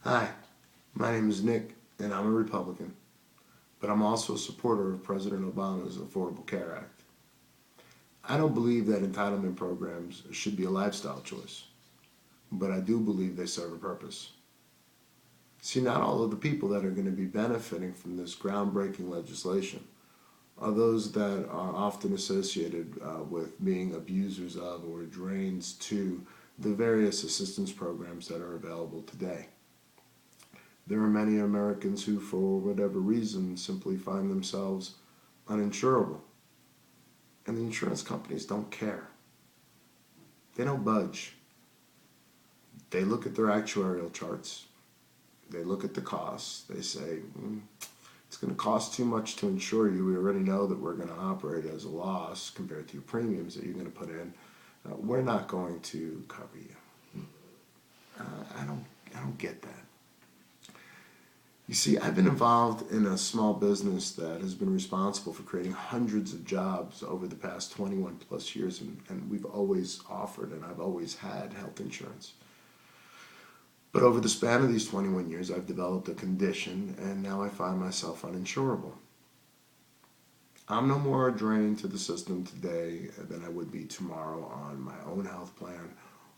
Hi, my name is Nick, and I'm a Republican, but I'm also a supporter of President Obama's Affordable Care Act. I don't believe that entitlement programs should be a lifestyle choice, but I do believe they serve a purpose. See, not all of the people that are going to be benefiting from this groundbreaking legislation are those that are often associated with being abusers of or drains to the various assistance programs that are available today. There are many Americans who, for whatever reason, simply find themselves uninsurable. And the insurance companies don't care. They don't budge. They look at their actuarial charts. They look at the costs. They say, it's going to cost too much to insure you. We already know that we're going to operate as a loss compared to your premiums that you're going to put in. We're not going to cover you. I don't get that. You see, I've been involved in a small business that has been responsible for creating hundreds of jobs over the past 21 plus years, and we've always offered and I've always had health insurance. But over the span of these 21 years, I've developed a condition, and now I find myself uninsurable. I'm no more a drain to the system today than I would be tomorrow on my own health plan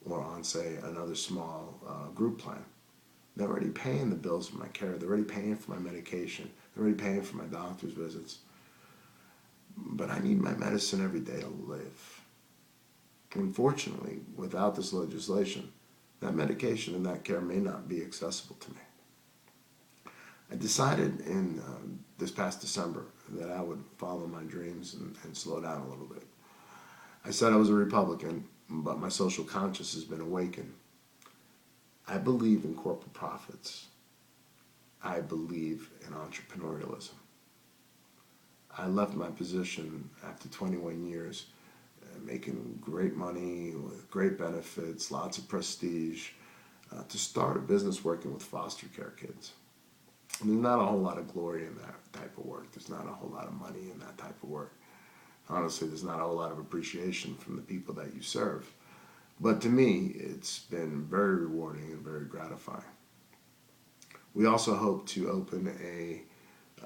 or on, say, another small group plan. They're already paying the bills for my care. They're already paying for my medication. They're already paying for my doctor's visits. But I need my medicine every day to live. Unfortunately, without this legislation, that medication and that care may not be accessible to me. I decided in this past December that I would follow my dreams and slow down a little bit. I said I was a Republican, but my social conscience has been awakened. I believe in corporate profits. I believe in entrepreneurialism. I left my position after 21 years, making great money with great benefits, lots of prestige, to start a business working with foster care kids. And there's not a whole lot of glory in that type of work. There's not a whole lot of money in that type of work. Honestly, there's not a whole lot of appreciation from the people that you serve. But to me, it's been very rewarding and very gratifying. We also hope to open a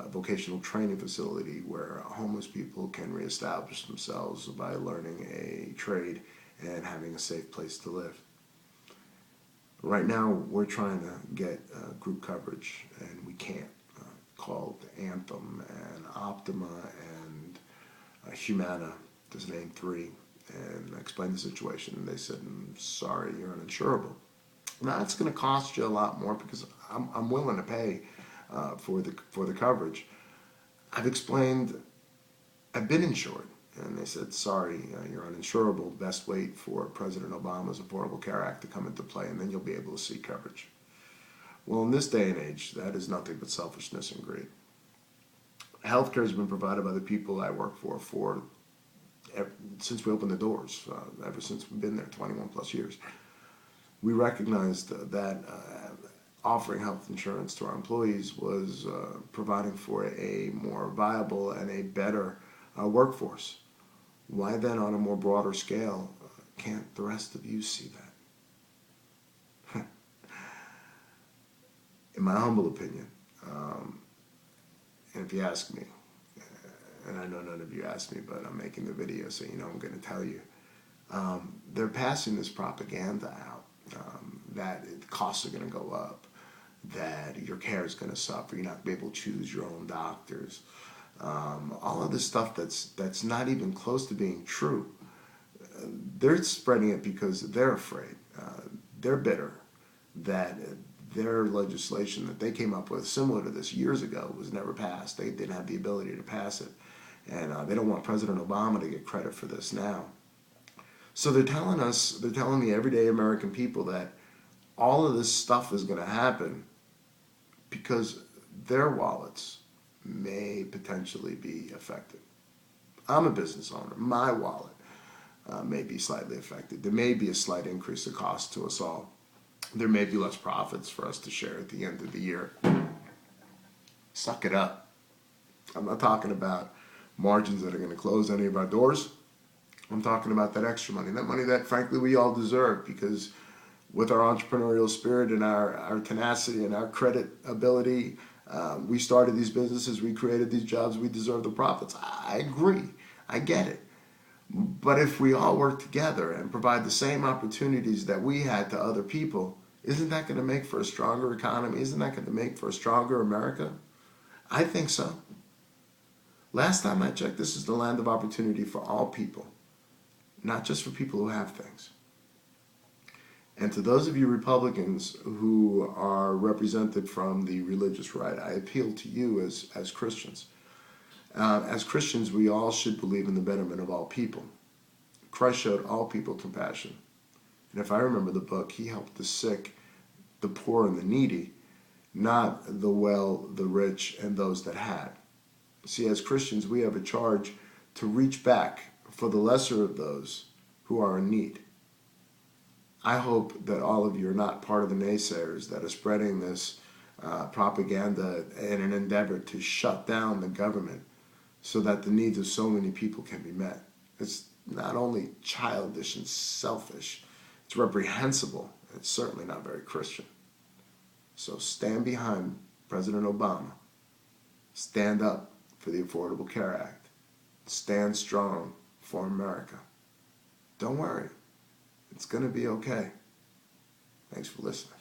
vocational training facility where homeless people can reestablish themselves by learning a trade and having a safe place to live. Right now, we're trying to get group coverage, and we can't. Called Anthem and Optima and Humana, just name three. And I explained the situation, and they said, sorry, you're uninsurable. Now, it's going to cost you a lot more because I'm willing to pay for the coverage. I've explained, I've been insured, and they said, sorry, you're uninsurable. Best wait for President Obama's Affordable Care Act to come into play, and then you'll be able to see coverage. Well, in this day and age, that is nothing but selfishness and greed. Healthcare has been provided by the people I work for since we opened the doors, ever since we've been there 21 plus years. We recognized that offering health insurance to our employees was providing for a more viable and a better workforce. Why then, on a more broader scale, can't the rest of you see that? In my humble opinion, and if you ask me, and I know none of you asked me, but I'm making the video, so you know I'm going to tell you. They're passing this propaganda out that costs are going to go up, that your care is going to suffer, you're not going to be able to choose your own doctors. All of this stuff that's not even close to being true. They're spreading it because they're afraid. They're bitter that their legislation that they came up with, similar to this years ago, was never passed. They didn't have the ability to pass it. And they don't want President Obama to get credit for this now. So they're telling the everyday American people that all of this stuff is going to happen because their wallets may potentially be affected. I'm a business owner. My wallet may be slightly affected. There may be a slight increase of cost to us all. There may be less profits for us to share at the end of the year. Suck it up. I'm not talking about margins that are going to close any of our doors. I'm talking about that extra money, that money that frankly we all deserve, because with our entrepreneurial spirit and our tenacity and our credit ability, we started these businesses, we created these jobs, we deserve the profits. I agree. I get it. But if we all work together and provide the same opportunities that we had to other people, isn't that going to make for a stronger economy? Isn't that going to make for a stronger America? I think so. Last time I checked, this is the land of opportunity for all people, not just for people who have things. And to those of you Republicans who are represented from the religious right, I appeal to you as Christians. As Christians, we all should believe in the betterment of all people. Christ showed all people compassion. And if I remember the book, he helped the sick, the poor, and the needy, not the well, the rich, and those that had. See, as Christians, we have a charge to reach back for the lesser of those who are in need. I hope that all of you are not part of the naysayers that are spreading this propaganda in an endeavor to shut down the government so that the needs of so many people can be met. It's not only childish and selfish, it's reprehensible. It's certainly not very Christian. So stand behind President Obama. Stand up for the Affordable Care Act. Stand strong for America. Don't worry. It's going to be okay. Thanks for listening.